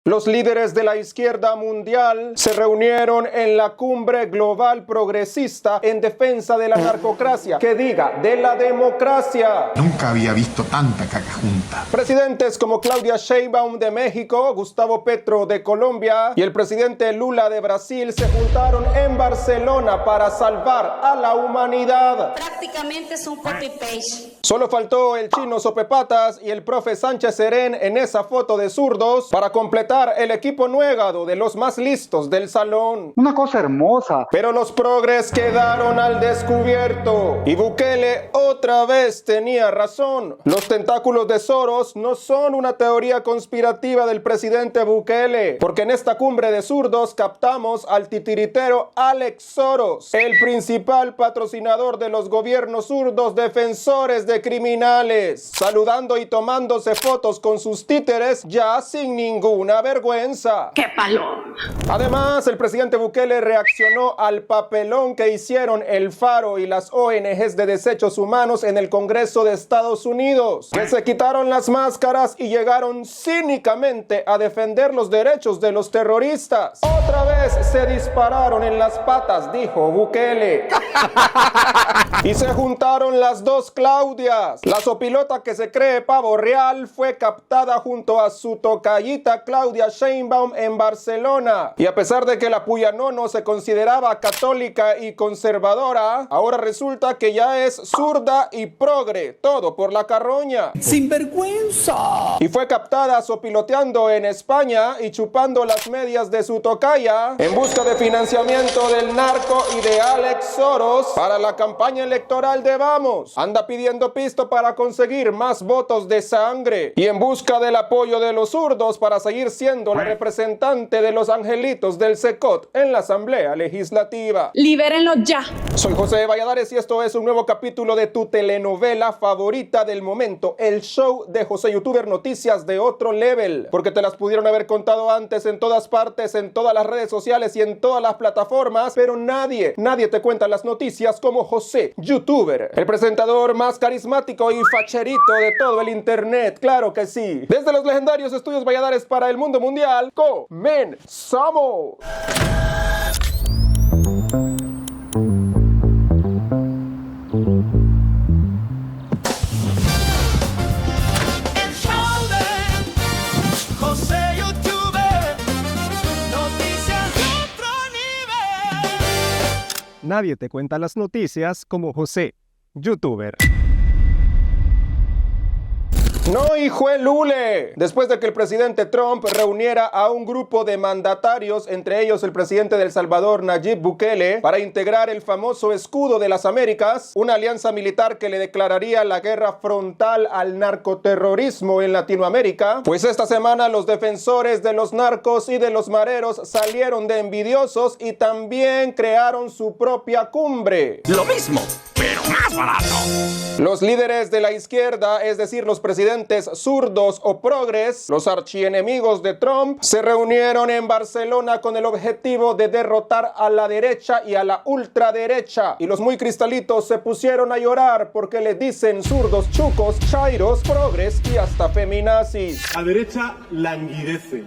Los líderes de la izquierda mundial se reunieron en la cumbre global progresista en defensa de la narcocracia, que diga, de la democracia. Nunca había visto tanta caca junta. Presidentes como Claudia Sheinbaum de México, Gustavo Petro de Colombia y el presidente Lula de Brasil se juntaron en Barcelona para salvar a la humanidad. Prácticamente es un copy-paste. Solo faltó el chino Sopepatas y el profe Sánchez Serén en esa foto de zurdos para completar el equipo nuegado de los más listos del salón. Una cosa hermosa. Pero los progres quedaron al descubierto y Bukele otra vez tenía razón. Los tentáculos de Soros no son una teoría conspirativa del presidente Bukele, porque en esta cumbre de zurdos captamos al titiritero Alex Soros, el principal patrocinador de los gobiernos zurdos defensores de criminales, saludando y tomándose fotos con sus títeres ya sin ninguna vergüenza. ¡Qué paloma! Además, el presidente Bukele reaccionó al papelón que hicieron el Faro y las ONGs de desechos humanos en el Congreso de Estados Unidos, que se quitaron las máscaras y llegaron cínicamente a defender los derechos de los terroristas. Otra vez se dispararon en las patas, dijo Bukele. Y se juntaron las dos Claudias. La sopilota que se cree pavo real fue captada junto a su tocallita Claudia Sheinbaum en Barcelona. Y a pesar de que la Puyanono se consideraba católica y conservadora, ahora resulta que ya es zurda y progre, todo por la carroña. ¡Sinvergüenza! Y fue captada sopiloteando en España y chupando las medias de su tocaya en busca de financiamiento del narco y de Alex Soros para la campaña electoral de Vamos. Anda pidiendo pisto para conseguir más votos de sangre y en busca del apoyo de los zurdos para seguir siendo la representante de los angelitos del Secot en la Asamblea Legislativa. ¡Libérenlo ya! Soy José Valladares y esto es un nuevo capítulo de tu telenovela favorita del momento, el show de José Youtuber, noticias de otro level, porque te las pudieron haber contado antes en todas partes, en todas las redes sociales y en todas las plataformas, pero nadie te cuenta las noticias como José Youtuber, el presentador más carismático y facherito de todo el internet, claro que sí. Desde los legendarios estudios Valladares para el mundo mundial, ¡comenzamos! Nadie te cuenta las noticias como José Youtuber. No, hijo de Lule. Después de que el presidente Trump reuniera a un grupo de mandatarios, entre ellos el presidente de El Salvador, Nayib Bukele, para integrar el famoso escudo de las Américas, una alianza militar que le declararía la guerra frontal al narcoterrorismo en Latinoamérica, pues esta semana los defensores de los narcos y de los mareros salieron de envidiosos y también crearon su propia cumbre. Lo mismo, pero más barato. Los líderes de la izquierda, es decir, los presidentes zurdos o progres, los archienemigos de Trump, se reunieron en Barcelona con el objetivo de derrotar a la derecha y a la ultraderecha. Y los muy cristalitos se pusieron a llorar porque le dicen zurdos, chucos, chairos, progres y hasta feminazis. La derecha languidece.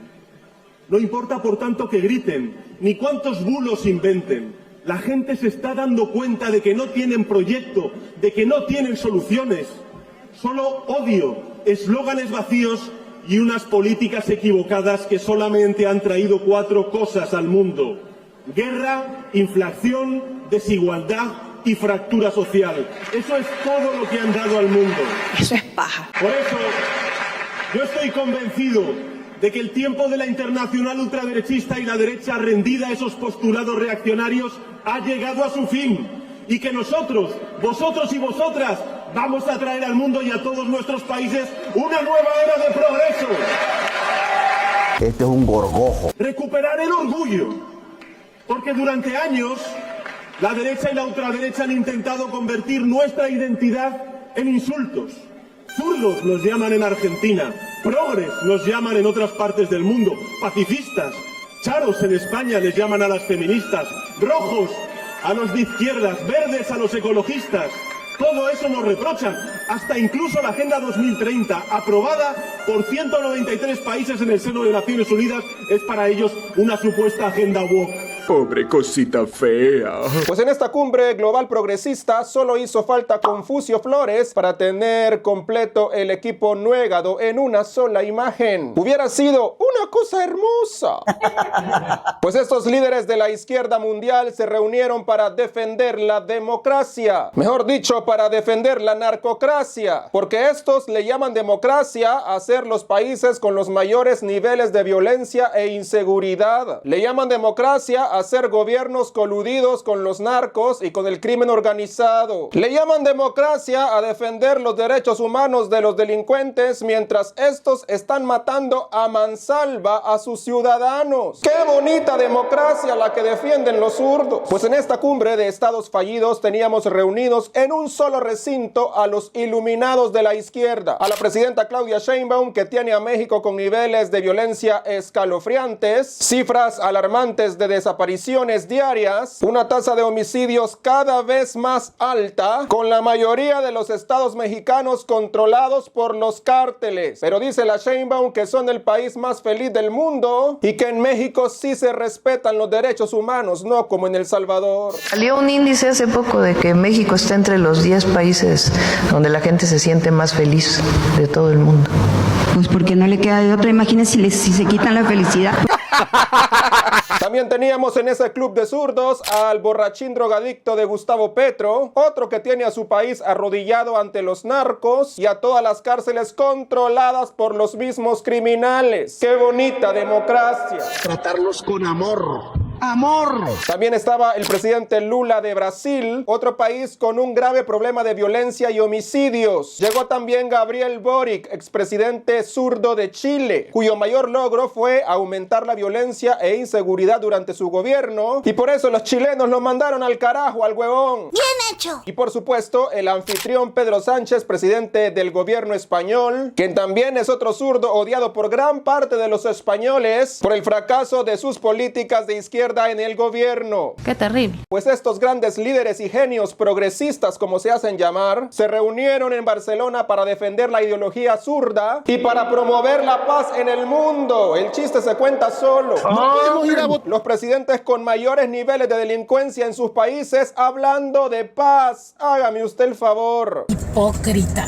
No importa, por tanto, que griten, ni cuántos bulos inventen. La gente se está dando cuenta de que no tienen proyecto, de que no tienen soluciones. Solo odio, eslóganes vacíos y unas políticas equivocadas que solamente han traído 4 cosas al mundo: guerra, inflación, desigualdad y fractura social. Eso es todo lo que han dado al mundo. Eso es paja. Por eso, yo estoy convencido de que el tiempo de la internacional ultraderechista y la derecha rendida a esos postulados reaccionarios ha llegado a su fin y que nosotros, vosotros y vosotras, vamos a traer al mundo y a todos nuestros países una nueva era de progreso. Este es un gorgojo. Recuperar el orgullo, porque durante años la derecha y la ultraderecha han intentado convertir nuestra identidad en insultos. Zurdos nos llaman en Argentina, progres nos llaman en otras partes del mundo, pacifistas, charos en España les llaman a las feministas, rojos a los de izquierdas, verdes a los ecologistas. Todo eso nos reprochan. Hasta incluso la Agenda 2030, aprobada por 193 países en el seno de Naciones Unidas, es para ellos una supuesta agenda woke. Pobre cosita fea. Pues en esta cumbre global progresista solo hizo falta Confucio Flores para tener completo el equipo Nuegado en una sola imagen. Hubiera sido una cosa hermosa. Pues estos líderes de la izquierda mundial se reunieron para defender la democracia. Mejor dicho, para defender la narcocracia. Porque estos le llaman democracia a ser los países con los mayores niveles de violencia e inseguridad. Le llaman democracia a ser gobiernos coludidos con los narcos y con el crimen organizado. Le llaman democracia a defender los derechos humanos de los delincuentes mientras estos están matando a mansalva a sus ciudadanos. ¡Qué bonita democracia la que defienden los zurdos! Pues en esta cumbre de estados fallidos teníamos reunidos en un solo recinto a los iluminados de la izquierda, a la presidenta Claudia Sheinbaum, que tiene a México con niveles de violencia escalofriantes, cifras alarmantes de desapariciones diarias, una tasa de homicidios cada vez más alta, con la mayoría de los estados mexicanos controlados por los cárteles. Pero dice la Sheinbaum que son el país más feliz del mundo y que en México sí se respetan los derechos humanos, no como en El Salvador. Salió un índice hace poco de que México está entre los 10 países donde la gente se siente más feliz de todo el mundo. Pues porque no le queda de otra, imagínense si se quitan la felicidad. También teníamos en ese club de zurdos al borrachín drogadicto de Gustavo Petro, otro que tiene a su país arrodillado ante los narcos y a todas las cárceles controladas por los mismos criminales. ¡Qué bonita democracia! Tratarlos con amor. ¡Amor! También estaba el presidente Lula de Brasil, otro país con un grave problema de violencia y homicidios. Llegó también Gabriel Boric, expresidente zurdo de Chile, cuyo mayor logro fue aumentar la violencia e inseguridad durante su gobierno, y por eso los chilenos lo mandaron al carajo, al huevón. Bien hecho. Y por supuesto, el anfitrión Pedro Sánchez, presidente del gobierno español, quien también es otro zurdo odiado por gran parte de los españoles por el fracaso de sus políticas de izquierda en el gobierno. Qué terrible. Pues estos grandes líderes y genios progresistas, como se hacen llamar, se reunieron en Barcelona para defender la ideología zurda y para promover la paz en el mundo. El chiste se cuenta solo. Los presidentes con mayores niveles de delincuencia en sus países hablando de paz. Hágame usted el favor. Hipócrita.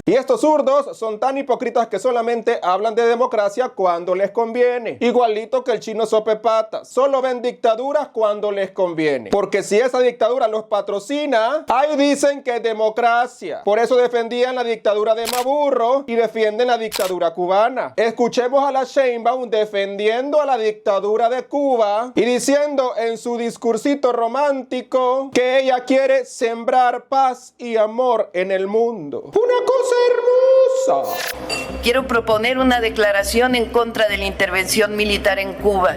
Y estos zurdos son tan hipócritas que solamente hablan de democracia cuando les conviene. Igualito que el chino Sopepatas. Solo ven dictaduras cuando les conviene. Porque si esa dictadura los patrocina, ahí dicen que es democracia. Por eso defendían la dictadura de Maduro y defienden la dictadura cubana. Escuchemos a la Sheinbaum defendiendo a la dictadura de Cuba y diciendo en su discursito romántico que ella quiere sembrar paz y amor en el mundo. Una cosa hermosa. Quiero proponer una declaración en contra de la intervención militar en Cuba,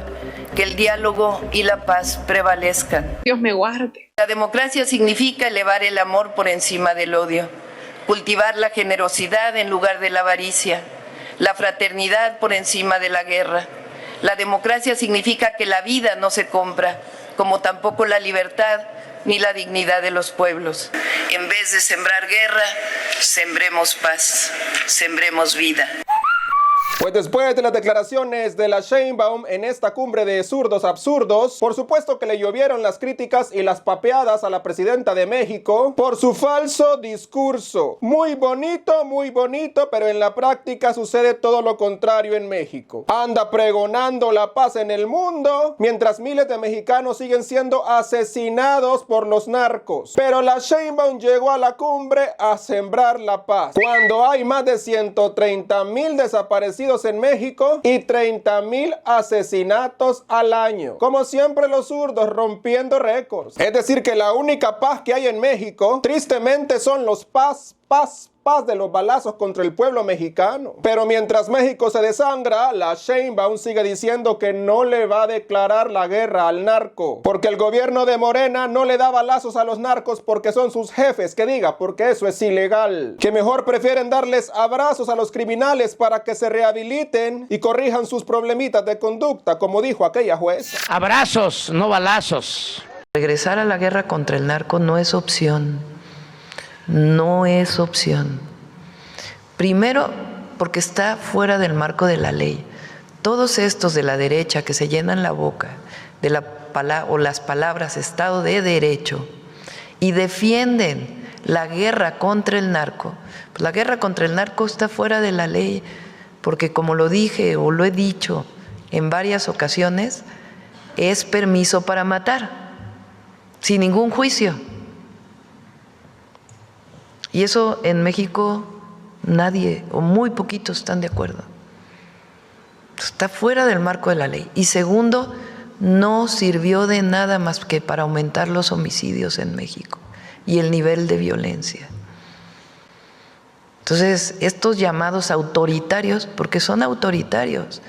que el diálogo y la paz prevalezcan. Dios me guarde. La democracia significa elevar el amor por encima del odio, cultivar la generosidad en lugar de la avaricia, la fraternidad por encima de la guerra. La democracia significa que la vida no se compra, como tampoco la libertad ni la dignidad de los pueblos. En vez de sembrar guerra, sembremos paz, sembremos vida. Pues después de las declaraciones de la Sheinbaum en esta cumbre de zurdos absurdos, por supuesto que le llovieron las críticas y las papeadas a la presidenta de México por su falso discurso. Muy bonito, pero en la práctica sucede todo lo contrario en México. Anda pregonando la paz en el mundo, mientras miles de mexicanos siguen siendo asesinados por los narcos. Pero la Sheinbaum llegó a la cumbre a sembrar la paz, cuando hay más de 130,000 desaparecidos en México y 30,000 asesinatos al año. Como siempre, los zurdos rompiendo récords. Es decir, que la única paz que hay en México, tristemente, son los paz de los balazos contra el pueblo mexicano. Pero mientras México se desangra, la Sheinbaum sigue diciendo que no le va a declarar la guerra al narco, porque el gobierno de Morena no le da balazos a los narcos porque son sus jefes, que diga, porque eso es ilegal. Que mejor prefieren darles abrazos a los criminales para que se rehabiliten y corrijan sus problemitas de conducta, como dijo aquella jueza. Abrazos, no balazos. Regresar a la guerra contra el narco no es opción. no es opción. Primero, porque está fuera del marco de la ley. Todos estos de la derecha que se llenan la boca de las palabras Estado de Derecho y defienden la guerra contra el narco, pues la guerra contra el narco está fuera de la ley, porque como lo dije o lo he dicho en varias ocasiones, es permiso para matar, sin ningún juicio. Y eso en México nadie o muy poquitos están de acuerdo. Está fuera del marco de la ley. Y segundo, no sirvió de nada más que para aumentar los homicidios en México y el nivel de violencia. Entonces, estos llamados autoritarios, porque son autoritarios,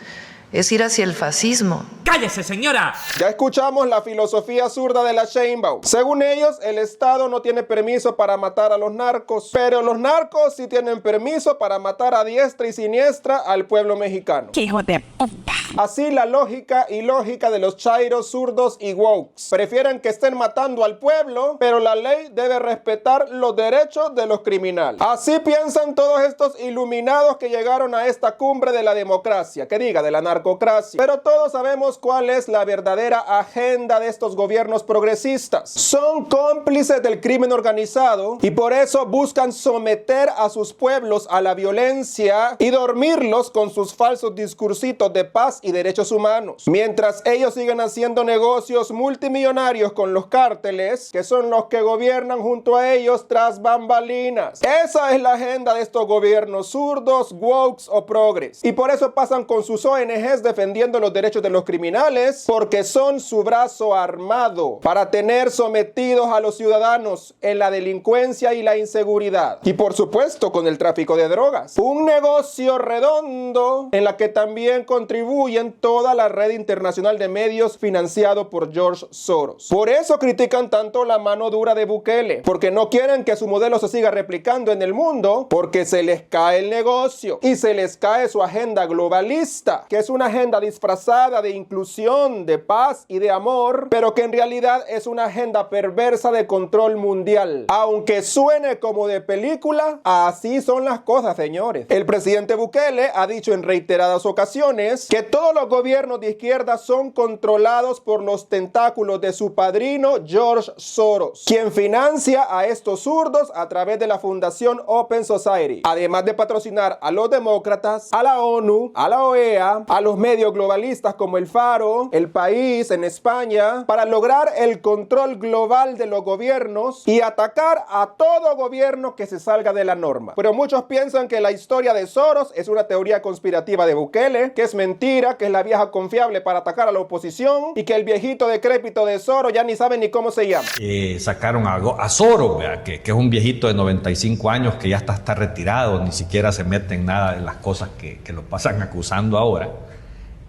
es ir hacia el fascismo. ¡Cállese, señora! Ya escuchamos la filosofía zurda de la Sheinbaum. Según ellos, el Estado no tiene permiso para matar a los narcos, pero los narcos sí tienen permiso para matar a diestra y siniestra al pueblo mexicano. ¡Qué hijo de puta! Así la lógica ilógica de los chairos, zurdos y wokes. Prefieren que estén matando al pueblo, pero la ley debe respetar los derechos de los criminales. Así piensan todos estos iluminados que llegaron a esta cumbre de la democracia, que diga, de la narcocracia. Pero todos sabemos cuál es la verdadera agenda de estos gobiernos progresistas. Son cómplices del crimen organizado y por eso buscan someter a sus pueblos a la violencia y dormirlos con sus falsos discursitos de paz y derechos humanos. Mientras ellos siguen haciendo negocios multimillonarios con los cárteles, que son los que gobiernan junto a ellos tras bambalinas. Esa es la agenda de estos gobiernos zurdos, wokes o progres. Y por eso pasan con sus ONGs defendiendo los derechos de los criminales, porque son su brazo armado para tener sometidos a los ciudadanos en la delincuencia y la inseguridad. Y por supuesto con el tráfico de drogas. Un negocio redondo en la que también contribuyen toda la red internacional de medios financiado por George Soros. Por eso critican tanto la mano dura de Bukele, porque no quieren que su modelo se siga replicando en el mundo, porque se les cae el negocio y se les cae su agenda globalista, que es una agenda disfrazada de inclusión, de paz y de amor, pero que en realidad es una agenda perversa de control mundial. Aunque suene como de película, así son las cosas, señores. El presidente Bukele ha dicho en reiteradas ocasiones que todos los gobiernos de izquierda son controlados por los tentáculos de su padrino George Soros, quien financia a estos zurdos a través de la fundación Open Society, además de patrocinar a los demócratas, a la ONU, a la OEA, a los medios globalistas como El Faro, El País en España, para lograr el control global de los gobiernos y atacar a todo gobierno que se salga de la norma. Pero muchos piensan que la historia de Soros es una teoría conspirativa de Bukele, que es mentira, que es la vieja confiable para atacar a la oposición y que el viejito decrépito de Soros ya ni sabe ni cómo se llama. Sacaron a Soros, que es un viejito de 95 años que ya está retirado, ni siquiera se mete en nada de las cosas que lo pasan acusando ahora.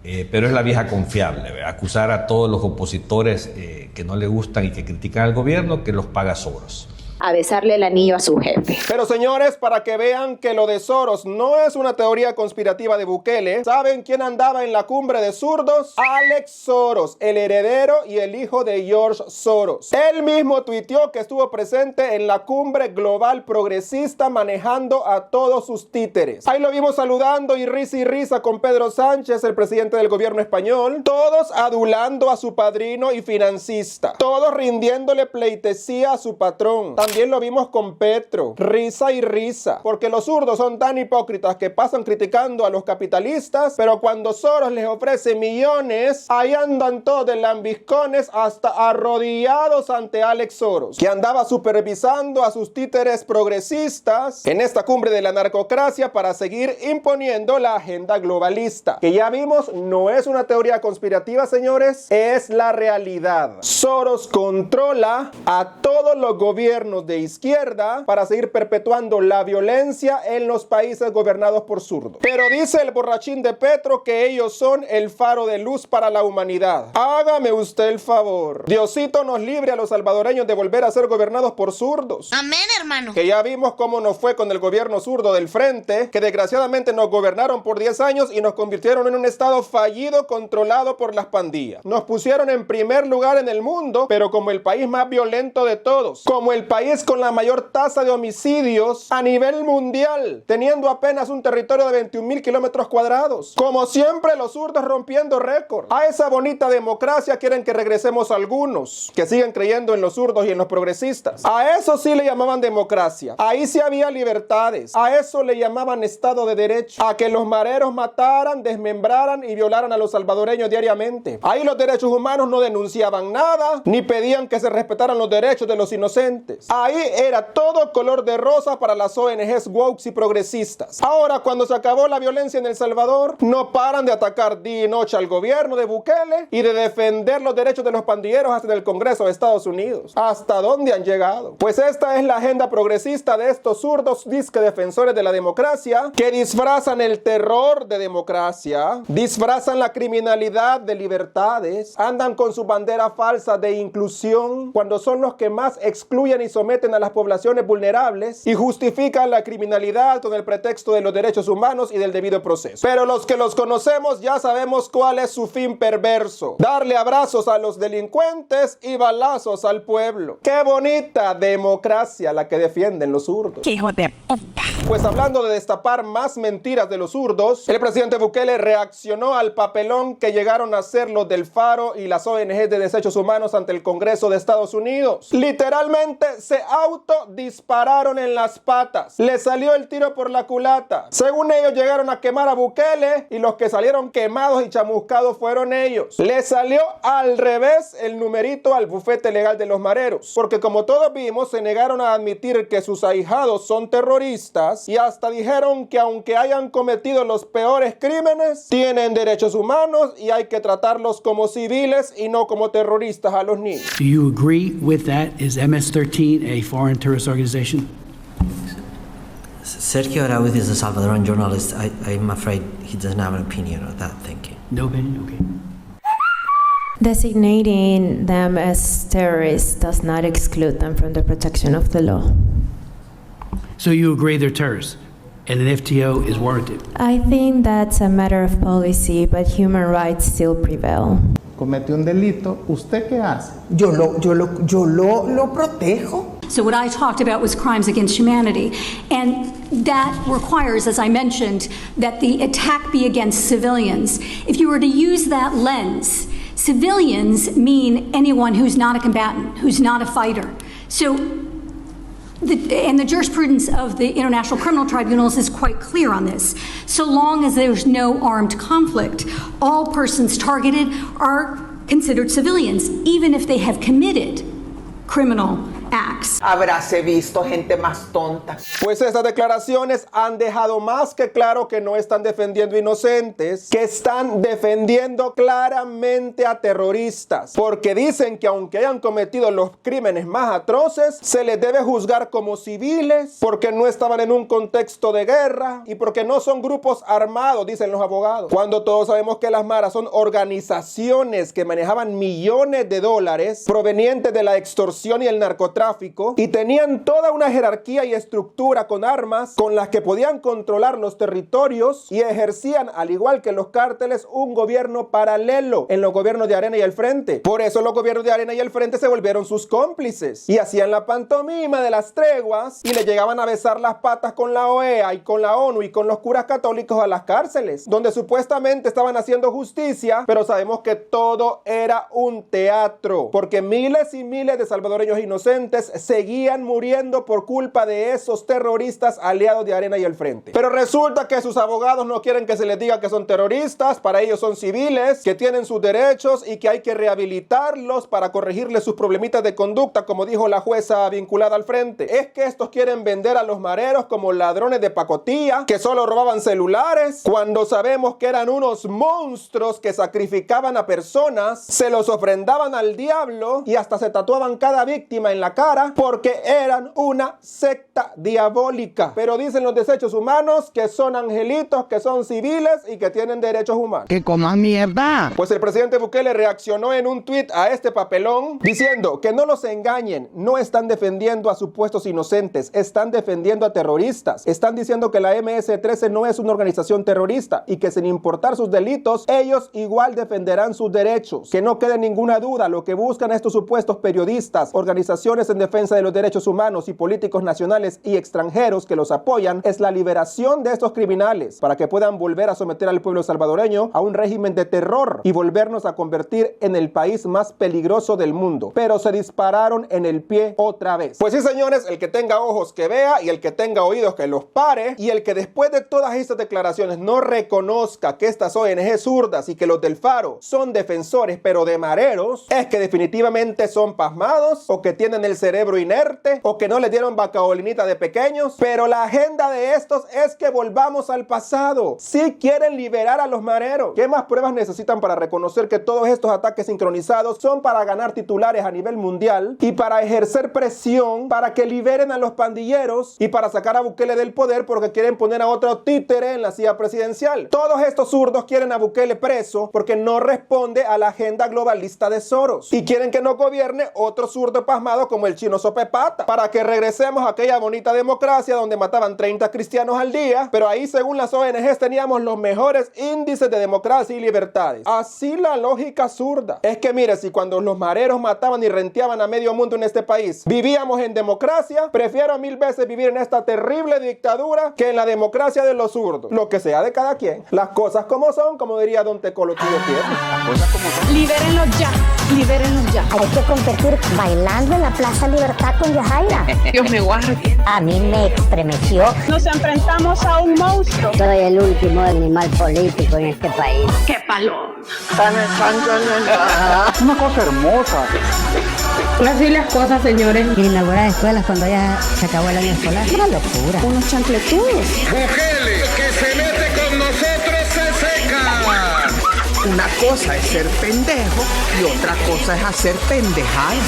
Pero es la vieja confiable, acusar a todos los opositores que no le gustan y que critican al gobierno, que los paga Soros. A besarle el anillo a su jefe. Pero señores, para que vean que lo de Soros no es una teoría conspirativa de Bukele, ¿saben quién andaba en la cumbre de zurdos? Alex Soros, el heredero y el hijo de George Soros. Él mismo tuiteó que estuvo presente en la cumbre global progresista manejando a todos sus títeres. Ahí lo vimos saludando y risa con Pedro Sánchez, el presidente del gobierno español, todos adulando a su padrino y financista, todos rindiéndole pleitesía a su patrón. También lo vimos con Petro, risa y risa, porque los zurdos son tan hipócritas que pasan criticando a los capitalistas, pero cuando Soros les ofrece millones, ahí andan todos de lambiscones hasta arrodillados ante Alex Soros, que andaba supervisando a sus títeres progresistas en esta cumbre de la narcocracia para seguir imponiendo la agenda globalista, que ya vimos no es una teoría conspirativa, señores, es la realidad. Soros controla a todos los gobiernos de izquierda para seguir perpetuando la violencia en los países gobernados por zurdos. Pero dice el borrachín de Petro que ellos son el faro de luz para la humanidad. Hágame usted el favor. Diosito nos libre a los salvadoreños de volver a ser gobernados por zurdos. Amén, hermano. Que ya vimos cómo nos fue con el gobierno zurdo del Frente, que desgraciadamente nos gobernaron por 10 años y nos convirtieron en un estado fallido controlado por las pandillas. Nos pusieron en primer lugar en el mundo, pero como el país más violento de todos, como el país país con la mayor tasa de homicidios a nivel mundial, teniendo apenas un territorio de 21,000 kilómetros cuadrados. Como siempre, los zurdos rompiendo récord. A esa bonita democracia quieren que regresemos algunos, que siguen creyendo en los zurdos y en los progresistas. A eso sí le llamaban democracia. Ahí sí había libertades. A eso le llamaban Estado de Derecho. A que los mareros mataran, desmembraran y violaran a los salvadoreños diariamente. Ahí los derechos humanos no denunciaban nada, ni pedían que se respetaran los derechos de los inocentes. Ahí era todo color de rosa para las ONGs woke y progresistas. Ahora, cuando se acabó la violencia en El Salvador, no paran de atacar día y noche al gobierno de Bukele y de defender los derechos de los pandilleros hasta en el Congreso de Estados Unidos. ¿Hasta dónde han llegado? Pues esta es la agenda progresista de estos zurdos disque defensores de la democracia, que disfrazan el terror de democracia, disfrazan la criminalidad de libertades, andan con su bandera falsa de inclusión cuando son los que más excluyen y someten a las poblaciones vulnerables, y justifican la criminalidad con el pretexto de los derechos humanos y del debido proceso. Pero los que los conocemos ya sabemos cuál es su fin perverso: darle abrazos a los delincuentes y balazos al pueblo. ¡Qué bonita democracia la que defienden los zurdos! ¡Qué hijo de puta! Pues hablando de destapar más mentiras de los zurdos, el presidente Bukele reaccionó al papelón que llegaron a hacer los del Faro y las ONG de derechos humanos ante el Congreso de Estados Unidos. Literalmente se autodispararon en las patas. Le salió el tiro por la culata. Según ellos, llegaron a quemar a Bukele y los que salieron quemados y chamuscados fueron ellos. Le salió al revés el numerito al bufete legal de los mareros, porque como todos vimos, se negaron a admitir que sus ahijados son terroristas y hasta dijeron que aunque hayan cometido los peores crímenes, tienen derechos humanos y hay que tratarlos como civiles y no como terroristas a los niños. Do you agree with that? Is MS-13 a foreign terrorist organization? Sergio Araúz is a Salvadoran journalist. I'm afraid he doesn't have an opinion on that thinking. No opinion? Okay. Designating them as terrorists does not exclude them from the protection of the law. So you agree they're terrorists and an FTO is warranted? I think that's a matter of policy, but human rights still prevail. Comete un delito, ¿usted qué hace? Yo lo protejo. So what I talked about was crimes against humanity, and that requires, as I mentioned, that the attack be against civilians. If you were to use that lens, civilians mean anyone who's not a combatant, who's not a fighter. So, the jurisprudence of the International Criminal Tribunals is quite clear on this. So long as there's no armed conflict, all persons targeted are considered civilians, even if they have committed criminal acts. Habráse visto gente más tonta. Pues estas declaraciones han dejado más que claro que no están defendiendo inocentes, que están defendiendo claramente a terroristas, porque dicen que aunque hayan cometido los crímenes más atroces, se les debe juzgar como civiles, porque no estaban en un contexto de guerra y porque no son grupos armados, dicen los abogados. Cuando todos sabemos que las maras son organizaciones que manejaban millones de dólares provenientes de la extorsión y el narcotráfico, y tenían toda una jerarquía y estructura con armas con las que podían controlar los territorios y ejercían, al igual que los cárteles, un gobierno paralelo en los gobiernos de Arena y el Frente. Por eso los gobiernos de Arena y el Frente se volvieron sus cómplices y hacían la pantomima de las treguas y le llegaban a besar las patas con la OEA y con la ONU y con los curas católicos a las cárceles, donde supuestamente estaban haciendo justicia, pero sabemos que todo era un teatro, porque miles y miles de salvadoreños inocentes seguían muriendo por culpa de esos terroristas aliados de Arena y el Frente. Pero resulta que sus abogados no quieren que se les diga que son terroristas, para ellos son civiles, que tienen sus derechos y que hay que rehabilitarlos para corregirles sus problemitas de conducta, como dijo la jueza vinculada al Frente. Es que estos quieren vender a los mareros como ladrones de pacotilla, que solo robaban celulares, cuando sabemos que eran unos monstruos que sacrificaban a personas, se los ofrendaban al diablo y hasta se tatuaban cada víctima en la cara porque eran una secta diabólica. Pero dicen los desechos humanos que son angelitos, que son civiles y que tienen derechos humanos. ¡Que coman mierda! Pues el presidente Bukele reaccionó en un tuit a este papelón diciendo que no los engañen, no están defendiendo a supuestos inocentes, están defendiendo a terroristas. Están diciendo que la MS-13 no es una organización terrorista y que sin importar sus delitos, ellos igual defenderán sus derechos. Que no quede ninguna duda, lo que buscan estos supuestos periodistas, organizaciones en defensa de los derechos humanos y políticos nacionales y extranjeros que los apoyan es la liberación de estos criminales para que puedan volver a someter al pueblo salvadoreño a un régimen de terror y volvernos a convertir en el país más peligroso del mundo. Pero se dispararon en el pie otra vez. Pues sí, señores, el que tenga ojos que vea y el que tenga oídos que los pare, y el que después de todas estas declaraciones no reconozca que estas ONG zurdas y que los del Faro son defensores pero de mareros, es que definitivamente son pasmados o que tienen el cerebro inerte o que no les dieron vacaolinita de pequeños. Pero la agenda de estos es que volvamos al pasado. Si quieren liberar a los mareros, ¿qué más pruebas necesitan para reconocer que todos estos ataques sincronizados son para ganar titulares a nivel mundial y para ejercer presión para que liberen a los pandilleros y para sacar a Bukele del poder porque quieren poner a otro títere en la silla presidencial? Todos estos zurdos quieren a Bukele preso porque no responde a la agenda globalista de Soros y quieren que no gobierne otro zurdo pasmado como el chino Sopepata para que regresemos a aquella bonita democracia donde mataban 30 cristianos al día, pero ahí según las ONGs teníamos los mejores índices de democracia y libertades. Así la lógica zurda. Es que mire, si cuando los mareros mataban y renteaban a medio mundo en este país vivíamos en democracia, prefiero 1000 veces vivir en esta terrible dictadura que en la democracia de los zurdos. Lo que sea de cada quien. Las cosas como son, como diría don Tecolo Tío Tierno. Las cosas como son. Libérenlos ya, libérenlos ya. Hay que competir bailando en la Plaza Libertad con Yajaira. Dios me guarde. A mí me estremeció. Nos enfrentamos a un monstruo. Soy el último animal político en este país. ¡Qué paloma! Una cosa hermosa. Así las cosas, señores. Inaugurar escuelas cuando ya se acabó el año escolar. Una locura. Unos chancletudos. Bukele, que se mete con nosotros se seca. Una cosa es ser pendejo y otra cosa es hacer pendejadas.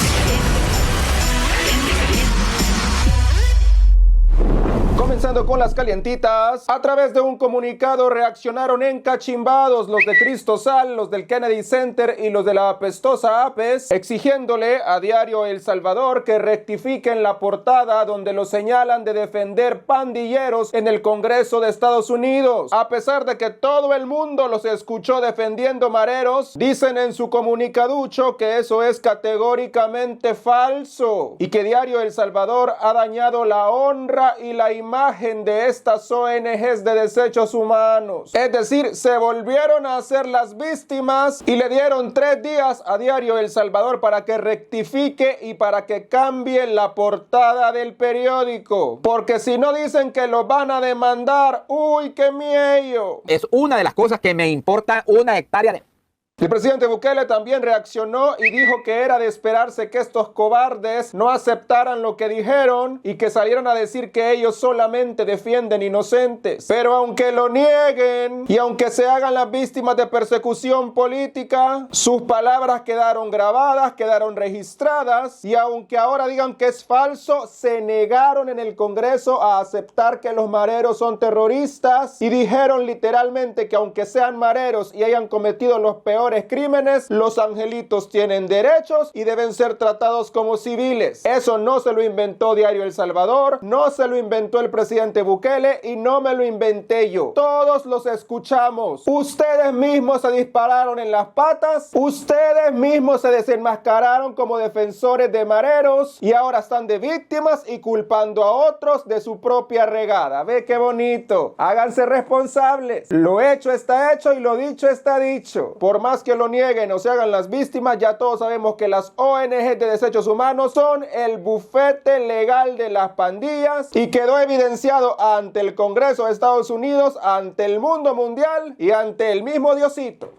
Comenzando con las calientitas, a través de un comunicado reaccionaron encachimbados los de Cristo Sal, los del Kennedy Center y los de la apestosa APES, exigiéndole a Diario El Salvador que rectifiquen la portada donde los señalan de defender pandilleros en el Congreso de Estados Unidos. A pesar de que todo el mundo los escuchó defendiendo mareros, dicen en su comunicaducho que eso es categóricamente falso y que Diario El Salvador ha dañado la honra y la imagen de estas ONGs de desechos humanos. Es decir, se volvieron a hacer las víctimas y le dieron 3 días a Diario El Salvador para que rectifique y para que cambie la portada del periódico. Porque si no dicen que lo van a demandar, ¡uy, qué miedo! Es una de las cosas que me importa una hectárea de... El presidente Bukele también reaccionó y dijo que era de esperarse que estos cobardes no aceptaran lo que dijeron y que salieran a decir que ellos solamente defienden inocentes. Pero aunque lo nieguen y aunque se hagan las víctimas de persecución política, sus palabras quedaron grabadas, quedaron registradas, y aunque ahora digan que es falso, se negaron en el Congreso a aceptar que los mareros son terroristas y dijeron literalmente que aunque sean mareros y hayan cometido los peores crímenes, los angelitos tienen derechos y deben ser tratados como civiles. Eso no se lo inventó Diario El Salvador, no se lo inventó el presidente Bukele y no me lo inventé yo. Todos los escuchamos. Ustedes mismos se dispararon en las patas, ustedes mismos se desenmascararon como defensores de mareros y ahora están de víctimas y culpando a otros de su propia regada. Ve qué bonito. Háganse responsables. Lo hecho está hecho y lo dicho está dicho. Por más que lo nieguen o se hagan las víctimas, ya todos sabemos que las ONG de desechos humanos son el bufete legal de las pandillas y quedó evidenciado ante el Congreso de Estados Unidos, ante el mundo mundial y ante el mismo Diosito.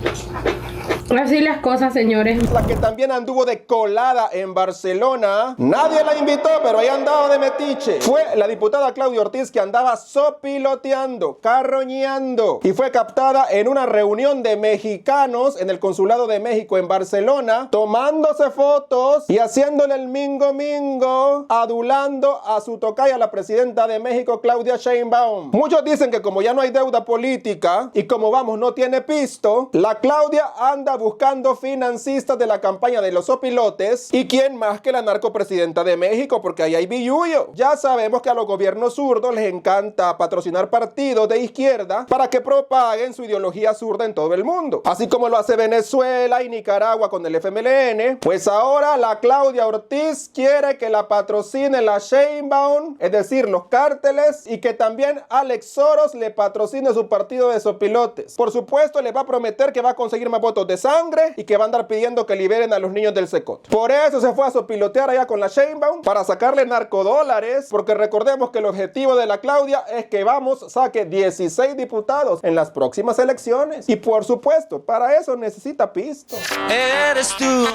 Así las cosas, señores. La que también anduvo de colada en Barcelona, nadie la invitó, pero ahí andaba de metiche. Fue la diputada Claudia Ortiz, que andaba sopiloteando, carroñeando, y fue captada en una reunión de mexicanos en el Consulado de México en Barcelona, tomándose fotos y haciéndole el mingo, adulando a su tocaya, la presidenta de México, Claudia Sheinbaum. Muchos dicen que como ya no hay deuda política y como vamos no tiene pisto, la Claudia anda anda buscando financistas de la campaña de los opilotes. ¿Y quién más que la narcopresidenta de México? Porque ahí hay billuyo. Ya sabemos que a los gobiernos zurdos les encanta patrocinar partidos de izquierda para que propaguen su ideología zurda en todo el mundo. Así como lo hace Venezuela y Nicaragua con el FMLN, pues ahora la Claudia Ortiz quiere que la patrocine la Sheinbaum, es decir, los cárteles, y que también Alex Soros le patrocine su partido de sopilotes. Por supuesto, le va a prometer que va a conseguir más votos de sangre y que va a andar pidiendo que liberen a los niños del Secote. Por eso se fue a sopilotear allá con la Sheinbaum, para sacarle narcodólares, porque recordemos que el objetivo de la Claudia es que saque 16 diputados en las próximas elecciones. Y por supuesto, para eso necesita pisto. Eres tú,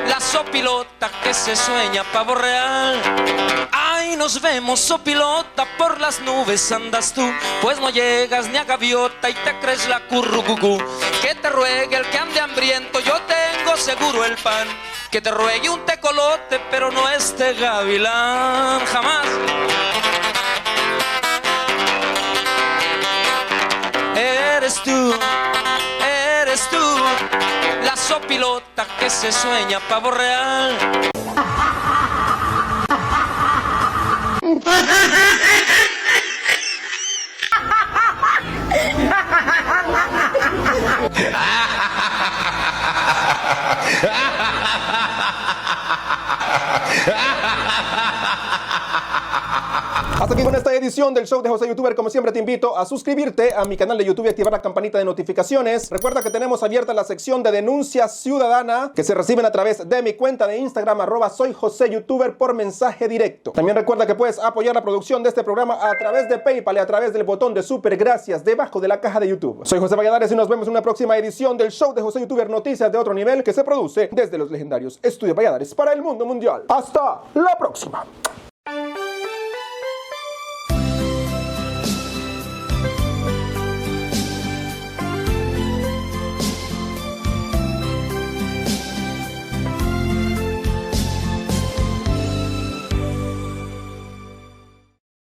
la sopilota que se sueña pavo real. Ay, nos vemos, sopilota, por las nubes andas tú, pues no llegas ni a gaviota y te crees la currucucú. Que te ruegue el que ande hambriento, yo tengo seguro el pan. Que te ruegue un tecolote, pero no este gavilán, jamás. Eres tú, la sopilota que se sueña pavo real. Hasta aquí con esta edición del show de José Youtuber. Como siempre te invito a suscribirte a mi canal de YouTube y activar la campanita de notificaciones. Recuerda que tenemos abierta la sección de denuncia ciudadana que se reciben a través de mi cuenta de Instagram @soyjoseyoutuber por mensaje directo. También recuerda que puedes apoyar la producción de este programa a través de PayPal y a través del botón de super gracias debajo de la caja de YouTube. Soy José Valladares y nos vemos en una próxima edición del show de José Youtuber, noticias de otro nivel, que se produce desde los legendarios Estudios Valladares para el mundo mundial. Hasta la próxima.